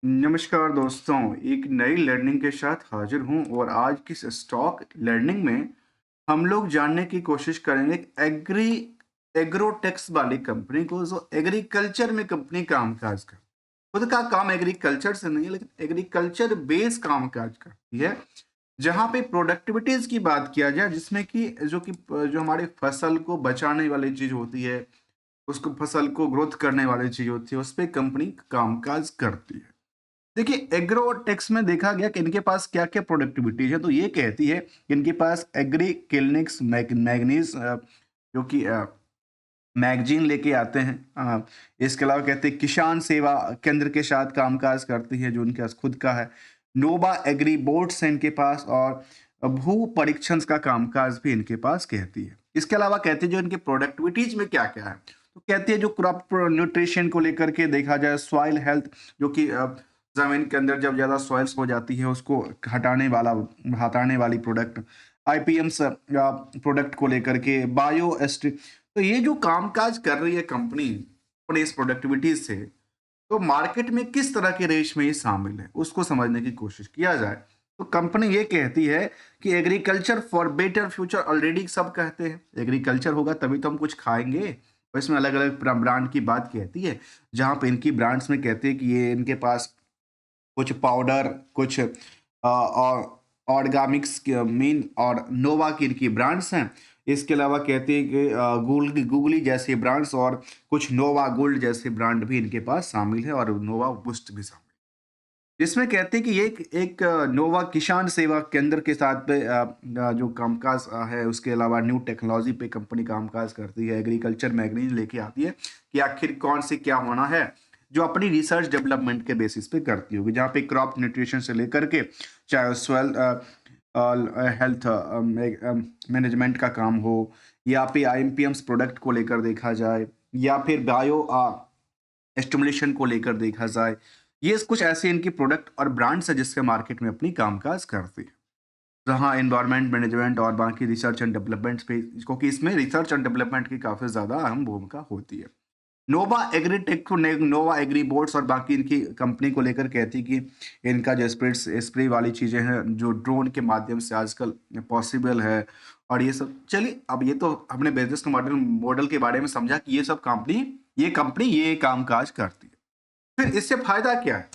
नमस्कार दोस्तों, एक नई लर्निंग के साथ हाजिर हूँ और आज की इस स्टॉक लर्निंग में हम लोग जानने की कोशिश करेंगे एग्रोटेक्स वाली कंपनी को जो एग्रीकल्चर में कंपनी कामकाज कर खुद का काम एग्रीकल्चर से नहीं है लेकिन एग्रीकल्चर बेस्ड कामकाज करती है। जहाँ पे प्रोडक्टिविटीज की बात किया जाए जिसमें जो हमारी फसल को बचाने वाली चीज होती है, उसको फसल को ग्रोथ करने वाली चीज होती है, उस पर कंपनी कामकाज करती है। देखिए एग्रोटेक्स में देखा गया कि इनके पास क्या क्या प्रोडक्टिविटी है, तो ये कहती है कि इनके पास एग्री क्लिनिक्स मैगनीज जो कि मैगजीन लेके आते हैं। इसके अलावा कहते हैं किसान सेवा केंद्र के साथ कामकाज करती है जो उनके पास खुद का है। नोवा एग्री बोर्ड्स है इनके पास और भू परीक्षण का कामकाज भी इनके पास कहती है। इसके अलावा कहती है जो इनके प्रोडक्टिविटीज में क्या क्या है, तो कहती है जो क्रॉप न्यूट्रिशन को लेकर के देखा जाए, सॉइल हेल्थ जो कि जमीन के अंदर जब ज्यादा सॉइल्स हो जाती है उसको हटाने वाली प्रोडक्ट, आईपीएम्स प्रोडक्ट को लेकर के, बायो तो ये जो कामकाज कर रही है कंपनी अपने इस प्रोडक्टिविटी से, तो मार्केट में किस तरह के रेश में ये शामिल है उसको समझने की कोशिश किया जाए। तो कंपनी ये कहती है कि agriculture for better future, already सब कहते हैं एग्रीकल्चर होगा तभी तो हम कुछ खाएंगे, और इसमें अलग अलग ब्रांड की बात कहती है। जहां पे इनकी ब्रांड्स में कहते हैं कि ये इनके पास कुछ पाउडर, कुछ और ऑर्गेनिक्स मीन और नोवा की इनकी ब्रांड्स हैं। इसके अलावा कहते हैं कि गूगली जैसे ब्रांड्स और कुछ नोवा गोल्ड जैसे ब्रांड भी इनके पास शामिल है और नोवा बूस्ट भी शामिल है। जिसमें कहते हैं कि ये एक नोवा किसान सेवा केंद्र के साथ पे जो कामकाज है, उसके अलावा न्यू टेक्नोलॉजी पे कंपनी कामकाज करती है। एग्रीकल्चर मैगजीन लेके आती है कि आखिर कौन से क्या होना है, जो अपनी रिसर्च डेवलपमेंट के बेसिस पे करती होगी, जहाँ पे क्रॉप न्यूट्रिशन से लेकर के चाहे सॉइल हेल्थ मैनेजमेंट का काम हो, या फिर आईएमपीएम्स प्रोडक्ट को लेकर देखा जाए, या फिर बायो स्टिमुलेशन को लेकर देखा जाए। ये कुछ ऐसे इनकी प्रोडक्ट और ब्रांड्स है जिसके मार्केट में अपनी कामकाज करती है। जहाँ एनवायरमेंट मैनेजमेंट और बाकी रिसर्च एंड डेवलपमेंट पे, क्योंकि इसमें रिसर्च एंड डेवलपमेंट की काफ़ी ज़्यादा अहम भूमिका होती है। नोवा एग्रीटेक को नोवा एग्री बोर्ड्स और बाकी इनकी कंपनी को लेकर कहती कि इनका जो स्प्रे वाली चीज़ें हैं जो ड्रोन के माध्यम से आजकल पॉसिबल है, और ये सब चलिए अब ये तो हमने बिजनेस के मॉडल मॉडल के बारे में समझा कि ये कंपनी ये कामकाज करती है। फिर इससे फायदा क्या है,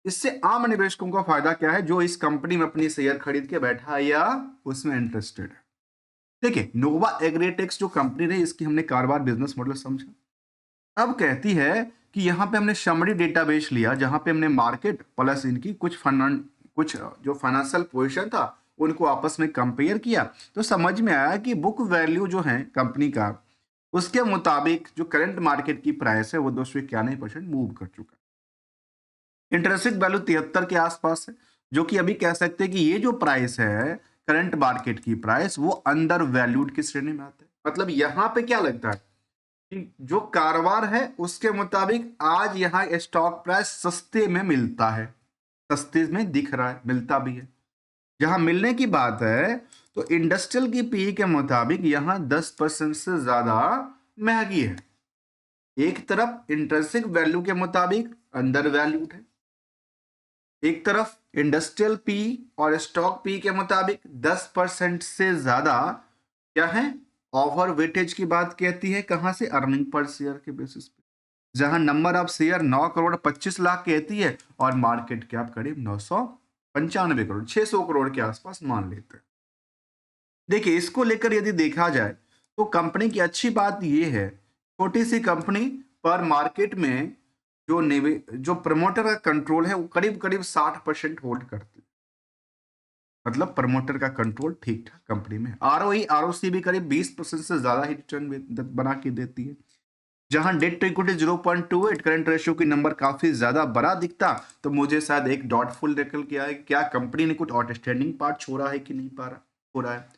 इससे आम निवेशकों का फायदा क्या है जो इस कंपनी में अपनी शेयर खरीद के बैठा है या उसमें इंटरेस्टेड है। देखिए नोवा एग्रीटेक्स जो कंपनी रही इसकी हमने कारोबार बिजनेस मॉडल समझा। अब कहती है कि यहाँ पे हमने समरी डेटाबेस लिया जहाँ पे हमने मार्केट प्लस इनकी कुछ जो फाइनेंशियल पोजीशन था उनको आपस में कंपेयर किया, तो समझ में आया कि बुक वैल्यू जो है कंपनी का, उसके मुताबिक जो करंट मार्केट की प्राइस है वो 291% मूव कर चुका है। इंटरेस्टिंग वैल्यू 73 के आसपास है, जो कि अभी कह सकते हैं कि ये जो प्राइस है करंट मार्केट की प्राइस वो अंडर वैल्यूड की श्रेणी में आता है। मतलब यहाँ पे क्या लगता है कि जो कारोबार है उसके मुताबिक आज यहाँ स्टॉक प्राइस सस्ते में मिलता है, सस्ते में दिख रहा है, मिलता भी है। जहां मिलने की बात है तो इंडस्ट्रियल की पीई के मुताबिक यहाँ 10% से ज्यादा महंगी है। एक तरफ इंट्रिंसिक वैल्यू के मुताबिक अंडर वैल्यूड है, एक तरफ इंडस्ट्रियल पी और स्टॉक पी के मुताबिक 10% से ज्यादा क्या है, ओवर वेटेज की बात कहती है। कहां से, अर्निंग पर शेयर के बेसिस पे। जहां number of share 9 crore 25 lakh कहती है और मार्केट कैप करीब 995 करोड़ 600 करोड़ के आसपास मान लेते हैं। देखिए इसको लेकर यदि देखा जाए तो कंपनी की अच्छी बात यह है, छोटी सी कंपनी पर मार्केट में जो प्रमोटर का कंट्रोल है वो करीब करीब 60% होल्ड करती है। मतलब प्रमोटर का कंट्रोल ठीक ठाक कंपनी में। आरओसी भी करीब 20% से ज्यादा ही रिटर्न बना के देती है। जहां debt to equity 0.28 current ratio की नंबर काफी ज्यादा बड़ा दिखता, तो मुझे शायद एक डॉटफुल निकल के आए, क्या कंपनी ने कुछ आउटस्टैंडिंग पार्ट छोड़ा है कि नहीं पा रहा हो रहा है।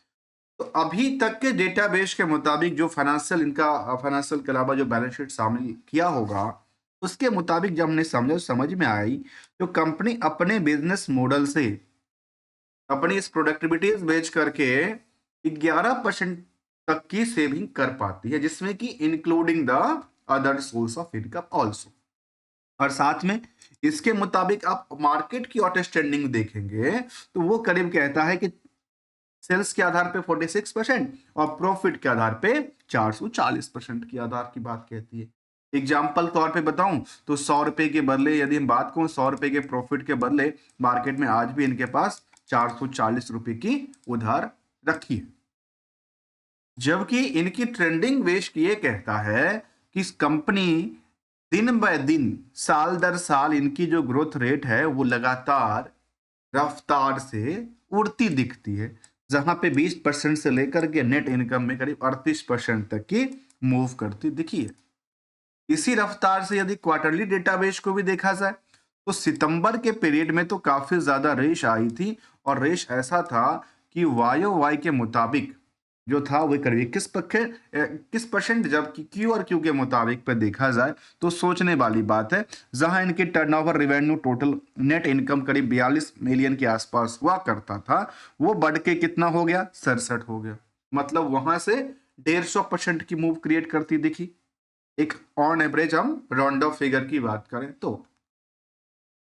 तो अभी तक के डेटाबेस के मुताबिक जो फाइनेंशियल के अलावा जो बैलेंस शीट शामिल किया होगा उसके मुताबिक जब हमने समझ में आई तो कंपनी अपने बिजनेस मॉडल से अपनी इस प्रोडक्टिविटीज बेच करके 11% तक की सेविंग कर पाती है, जिसमें कि including the other source of income also. और साथ में इसके मुताबिक आप मार्केट की आउटस्टैंडिंग देखेंगे तो वो करीब कहता है कि सेल्स के आधार पे 46% और प्रॉफिट के आधार पे 440% की आधार की बात कहती है। एग्जाम्पल तौर पे बताऊं तो 100 रुपए के बदले यदि हम बात करूं 100 रुपए के प्रॉफिट के बदले मार्केट में आज भी इनके पास 440 रुपए की उधार रखी है। जबकि इनकी ट्रेंडिंग वेश ये कहता है कि इस कंपनी दिन ब दिन साल दर साल इनकी जो ग्रोथ रेट है वो लगातार रफ्तार से उड़ती दिखती है, जहां पे 20% से लेकर के नेट इनकम में करीब 38% तक की मूव करती दिखी है। इसी रफ्तार से यदि क्वार्टरली डेटाबेस को भी देखा जाए तो सितंबर के पीरियड में तो काफी ज्यादा रेश आई थी और रेश ऐसा था कि वाई के मुताबिक जो था वो करीब 21%, जबकि क्यू और क्यू के मुताबिक पे देखा जाए तो सोचने वाली बात है, जहां इनके turnover revenue total net income करीब 42 मिलियन के आसपास हुआ करता था, वो बढ़ के कितना हो गया 67 हो गया। मतलब वहां से 150% की मूव क्रिएट करती दिखी। एक ऑन एवरेज हम राउंड ऑफ फिगर की बात करें तो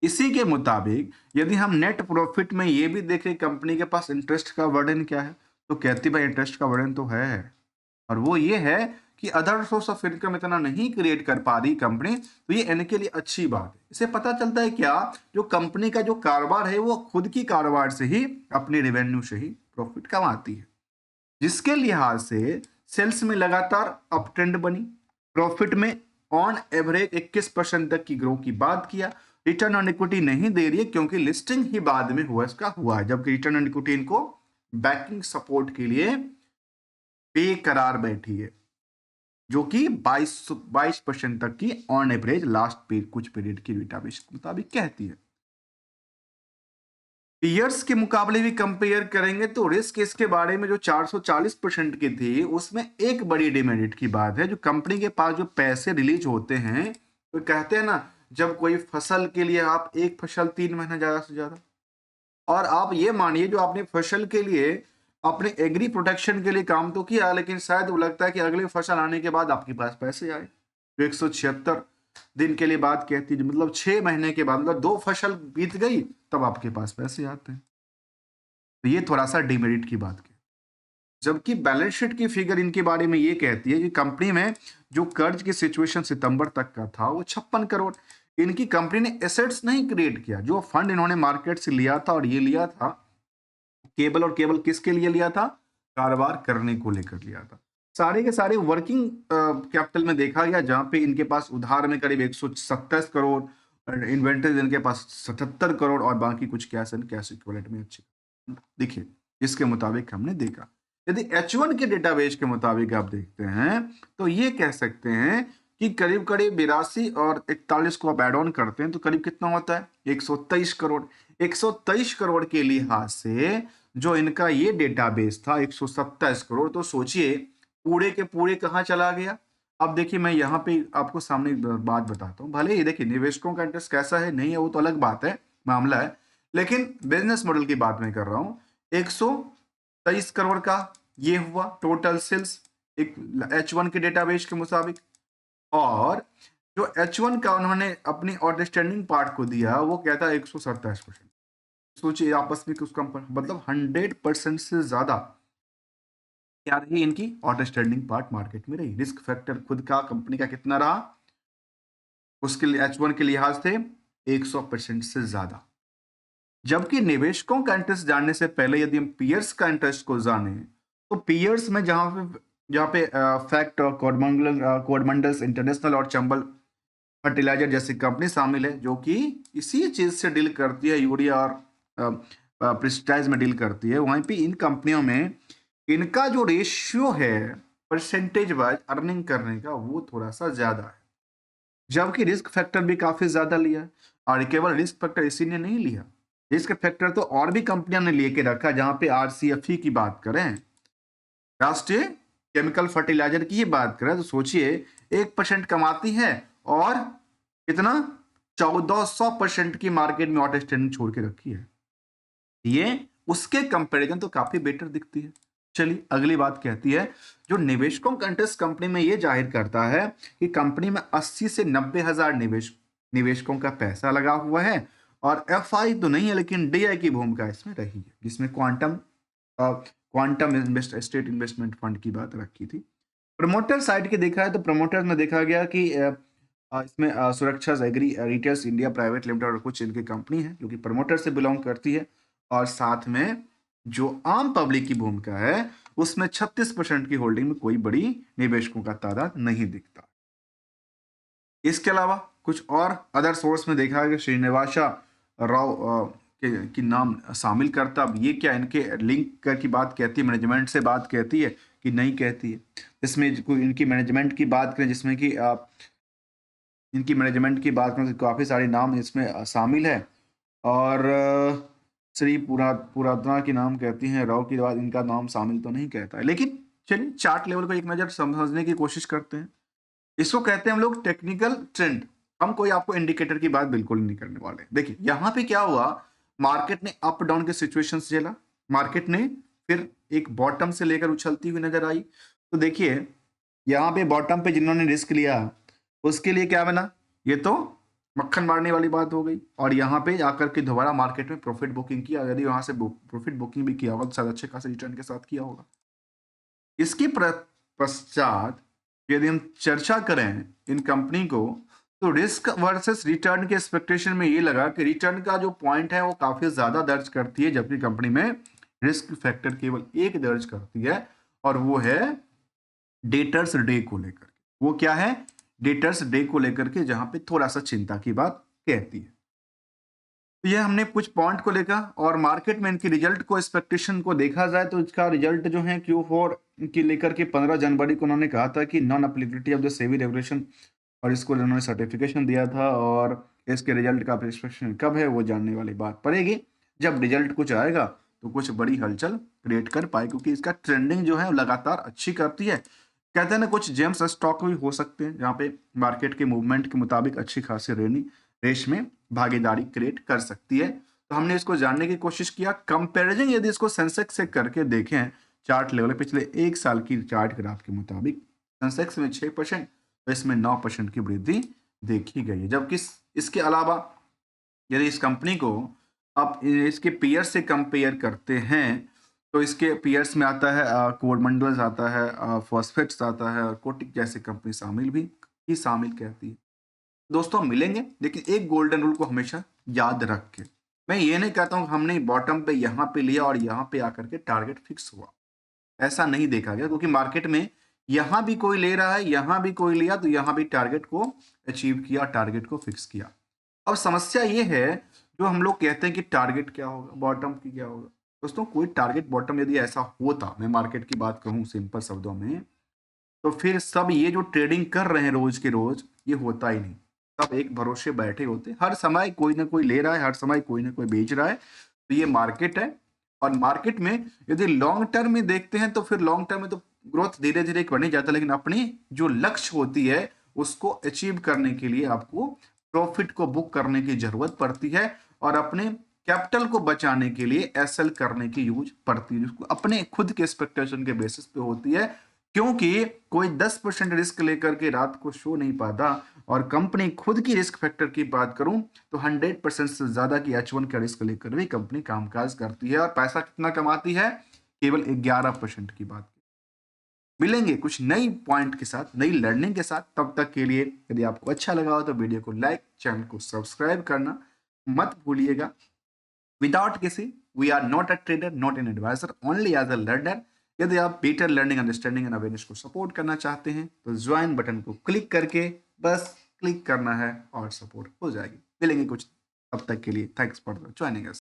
इसी के मुताबिक यदि हम नेट प्रॉफिट में ये भी देखें कंपनी के पास इंटरेस्ट का वर्डन क्या है तो कहती भाई इंटरेस्ट का वर्डन तो है और वो ये है कि अदर सोर्स ऑफ इनकम इतना नहीं क्रिएट कर पा रही कंपनी, तो ये इनके लिए अच्छी बात है। इसे पता चलता है क्या जो कंपनी का जो कारोबार है वो खुद की कारोबार से ही अपनी रेवेन्यू से ही प्रॉफिट कमाती है, जिसके लिहाज से सेल्स में लगातार अप ट्रेंड बनी, प्रॉफिट में ऑन एवरेज 21% तक की ग्रो की बात किया। रिटर्न ऑन इक्विटी नहीं दे रही है क्योंकि लिस्टिंग ही बाद में हुआ है, जबकि रिटर्न ऑन इक्विटी इनको बैकिंग सपोर्ट के लिए बेकरार बैठी है, जो कि 22% तक की ऑन एवरेज लास्ट कुछ पीरियड की डेटाबेस के मुताबिक कहती है। ईयर्स के मुकाबले भी कंपेयर करेंगे तो रिस्क इसके बारे में जो 440% की थी उसमें एक बड़ी डिमेरिट की बात है, जो कंपनी के पास जो पैसे रिलीज होते हैं तो कहते हैं ना जब कोई फसल के लिए आप एक फसल 3 महीना ज्यादा से ज्यादा, और आप ये मानिए जो आपने फसल के लिए अपने एग्री प्रोटेक्शन के लिए काम तो किया लेकिन शायद वो लगता है कि अगले फसल आने के बाद आपके पास पैसे आए, तो 176 दिन के लिए बात कहती है, मतलब 6 महीने के बाद मतलब 2 फसल बीत गई तब आपके पास पैसे आते हैं। तो ये थोड़ा सा डिमेरिट की बात की। जबकि बैलेंस शीट की फिगर इनके बारे में ये कहती है कि कंपनी में जो कर्ज की सिचुएशन सितंबर तक का था वो 56 करोड़। इनकी कंपनी ने एसेट्स नहीं क्रिएट किया, जो फंड इन्होंने मार्केट से लिया था और ये लिया था केवल और केवल किसके लिए लिया था, कारोबार करने को लेकर लिया था। सारे के सारे वर्किंग कैपिटल में देखा गया जहां पे इनके पास उधार में करीब 127 करोड़, इन्वेंटरीज इनके पास 77 करोड़ और बाकी कुछ कैश एंड कैश इक्विवेलेंट में अच्छे दिखे, जिसके मुताबिक हमने देखा। यदि H1 के डेटाबेस के मुताबिक आप देखते हैं तो ये कह सकते हैं कि करीब करीब 82 और 41 को आप एड ऑन करते हैं तो करीब कितना होता है 123 करोड़। 123 करोड़ के लिहाज से जो इनका ये डेटाबेस था 127 करोड़, तो सोचिए पूरे के पूरे कहाँ चला गया। अब देखिए मैं यहाँ पे आपको सामने एक बात बताता हूँ, भले ही देखिए निवेशकों का इंटरेस्ट कैसा है नहीं है वो तो अलग बात है, मामला है, लेकिन बिजनेस मॉडल की बात मैं कर रहा हूँ। 123 करोड़ का ये हुआ टोटल सेल्स एक H1 के डेटाबेस के मुताबिक, और जो H1 का उन्होंने अपनी आउटस्टैंडिंग पार्ट को दिया वो कहता है 127%। सोचिए आपस में उसका मतलब 100% से ज्यादा क्या रही इनकी आउटस्टैंडिंग पार्ट मार्केट में रही। रिस्क फैक्टर खुद का कंपनी का कितना रहा, उसके लिए H1 के लिहाज से 100% से ज्यादा। जबकि निवेशकों का इंटरेस्ट जानने से पहले यदि हम पीयर्स का इंटरेस्ट को जाने तो पीयर्स में जहाँ पे फैक्ट और कोडमंडल्स इंटरनेशनल और चंबल फर्टिलाइजर जैसी कंपनी शामिल है जो कि इसी चीज से डील करती है, यूरिया और प्रेस्टाइज में डील करती है। वहीं पे इन कंपनियों में इनका जो रेशियो है परसेंटेज वाइज अर्निंग करने का वो थोड़ा सा ज्यादा है, जबकि रिस्क फैक्टर भी काफी ज्यादा लिया। और केवल रिस्क फैक्टर इसी ने नहीं लिया, रिस्क फैक्टर तो और भी कंपनियों ने लेके रखा, जहां पे RCFE की बात करें, राष्ट्रीय केमिकल फर्टिलाइजर की बात करें तो सोचिए 1% कमाती है और कितना 1400% की मार्केट में आउटस्टैंडिंग छोड़ के रखी है। ये उसके कंपैरिजन तो काफी बेटर दिखती है। चलिए अगली बात कहती है जो निवेशकों का इंटरेस्ट कंपनी में ये जाहिर करता है कि कंपनी में 80 से 90 हजार निवेश निवेशकों का पैसा लगा हुआ है और एफआई तो नहीं है लेकिन डीआई की भूमिका इसमें रही है, जिसमें क्वांटम स्टेट इन्वेस्टमेंट फंड की बात रखी थी। प्रमोटर साइड के देखा है तो प्रमोटर में देखा गया कि इसमें Suraksha agri retails India private limited और कुछ इनकी कंपनी है जो कि प्रमोटर से बिलोंग करती है, और साथ में जो आम पब्लिक की भूमिका है उसमें 36% की होल्डिंग में कोई बड़ी निवेशकों का तादाद नहीं दिखता। इसके अलावा कुछ और अदर सोर्स में देखा गया श्रीनिवासा राव की नाम शामिल करता। अब ये क्या इनके लिंक की बात कहती है, मैनेजमेंट से बात कहती है कि नहीं कहती है? इसमें कोई इनकी मैनेजमेंट की बात करें जिसमें कि इनकी मैनेजमेंट की बात करें तो काफ़ी सारे नाम इसमें शामिल है, और श्री पुरातना की नाम कहती हैं, राव की बात इनका नाम शामिल तो नहीं कहता है। लेकिन चलिए चार्ट लेवल को एक नज़र समझने की कोशिश करते हैं। इसको कहते हैं हम लोग टेक्निकल ट्रेंड। हम कोई आपको इंडिकेटर की बात बिल्कुल नहीं करने वाले। देखिए यहाँ पे क्या हुआ, मार्केट ने अप डाउन के सिचुएशन झेला, मार्केट ने फिर एक बॉटम से लेकर उछलती हुई नजर आई। तो देखिए यहाँ पे बॉटम पे जिन्होंने रिस्क लिया उसके लिए क्या बना, ये तो मक्खन मारने वाली बात हो गई, और यहाँ पे आकर के दोबारा मार्केट में प्रॉफिट बुकिंग किया। यदि वहां से प्रॉफिट बुकिंग भी किया होगा तो शायद अच्छे खासे रिटर्न के साथ किया होगा। इसके पश्चात यदि हम चर्चा करें इन कंपनी को तो रिस्क वर्सेस रिटर्न के एक्सपेक्टेशन में ये लगा कि रिटर्न का जो पॉइंट है वो काफी ज्यादा दर्ज करती है, जबकि कंपनी में रिस्क फैक्टर केवल एक दर्ज करती है, और वो है डेटर्स डे को लेकर। वो क्या है, डेटर्स डे को लेकर के, जहां पे थोड़ा सा चिंता की बात कहती है। तो ये हमने कुछ पॉइंट को लेकर, और मार्केट में इनकी रिजल्ट को एक्सपेक्टेशन को देखा जाए तो इसका रिजल्ट जो है Q4 की लेकर के 15 जनवरी को उन्होंने कहा था कि non applicability of the SEBI regulation, और इसको उन्होंने सर्टिफिकेशन दिया था, और इसके रिजल्ट का एक्सपेक्टेशन कब है वो जानने वाली बात पड़ेगी। जब रिजल्ट कुछ आएगा तो कुछ बड़ी हलचल क्रिएट कर पाए, क्योंकि इसका ट्रेंडिंग जो है लगातार अच्छी करती है। कहते हैं ना कुछ जेम्स स्टॉक भी हो सकते हैं जहाँ पे मार्केट के मूवमेंट के मुताबिक अच्छी खासी रेस में भागीदारी क्रिएट कर सकती है। तो हमने इसको जानने की कोशिश किया। कंपैरिजन यदि इसको सेंसेक्स से करके देखें चार्ट लेवल पिछले एक साल की चार्ट ग्राफ के मुताबिक, सेंसेक्स में 6% तो इसमें 9% की वृद्धि देखी गई है। जबकि इसके अलावा यदि इस कंपनी को आप इसके पीयर से कंपेयर करते हैं तो इसके पीयर्स में आता है कोरमंडल्स आता है, फॉस्फेट्स आता है, और कोटिक जैसी कंपनी शामिल कहती है। दोस्तों मिलेंगे, लेकिन एक गोल्डन रूल को हमेशा याद रख के। मैं ये नहीं कहता हूँ हमने बॉटम पे यहाँ पे लिया और यहाँ पे आकर के टारगेट फिक्स हुआ, ऐसा नहीं देखा गया, क्योंकि मार्केट में यहाँ भी कोई ले रहा है, यहाँ भी कोई लिया, तो यहाँ भी टारगेट को अचीव किया, टारगेट को फिक्स किया। अब समस्या ये है जो हम लोग कहते हैं कि टारगेट क्या होगा, बॉटम की क्या होगा। दोस्तों कोई टारगेट बॉटम यदि ऐसा होता, मैं मार्केट की बात कहूँ सिंपल शब्दों में, तो फिर सब ये जो ट्रेडिंग कर रहे हैं रोज के रोज, ये होता ही नहीं। सब एक भरोसे बैठे होते, हर समय कोई ना कोई ले रहा है, हर समय कोई ना कोई बेच रहा है। तो ये मार्केट है, और मार्केट में यदि लॉन्ग टर्म में देखते हैं तो फिर लॉन्ग टर्म में तो ग्रोथ धीरे धीरे बढ़ नहीं जाता, लेकिन अपनी जो लक्ष्य होती है उसको अचीव करने के लिए आपको प्रॉफिट को बुक करने की जरूरत पड़ती है, और अपने कैपिटल को बचाने के लिए एसएल करने की यूज पड़ती है, जिसको अपने खुद के एक्सपेक्टेशन के बेसिस पे होती है। क्योंकि कोई 10% रिस्क लेकर के रात को सो नहीं पाता, और कंपनी खुद की रिस्क फैक्टर की बात करूं तो 100% से ज्यादा की H1 का रिस्क लेकर भी कंपनी कामकाज करती है, और पैसा कितना कमाती है, केवल 11% की बात। मिलेंगे कुछ नई पॉइंट के साथ, नई लर्निंग के साथ। तब तक के लिए यदि आपको अच्छा लगा हो तो वीडियो को लाइक, चैनल को सब्सक्राइब करना मत भूलिएगा। विदाउट किसी, we are not a trader, not an advisor, only as a learner. यदि आप better learning, understanding and awareness को सपोर्ट करना चाहते हैं तो ज्वाइन बटन को क्लिक करके बस क्लिक करना है और सपोर्ट हो जाएगी। मिलेंगे कुछ, तब तक के लिए थैंक्स फॉर ज्वाइनिंग अस।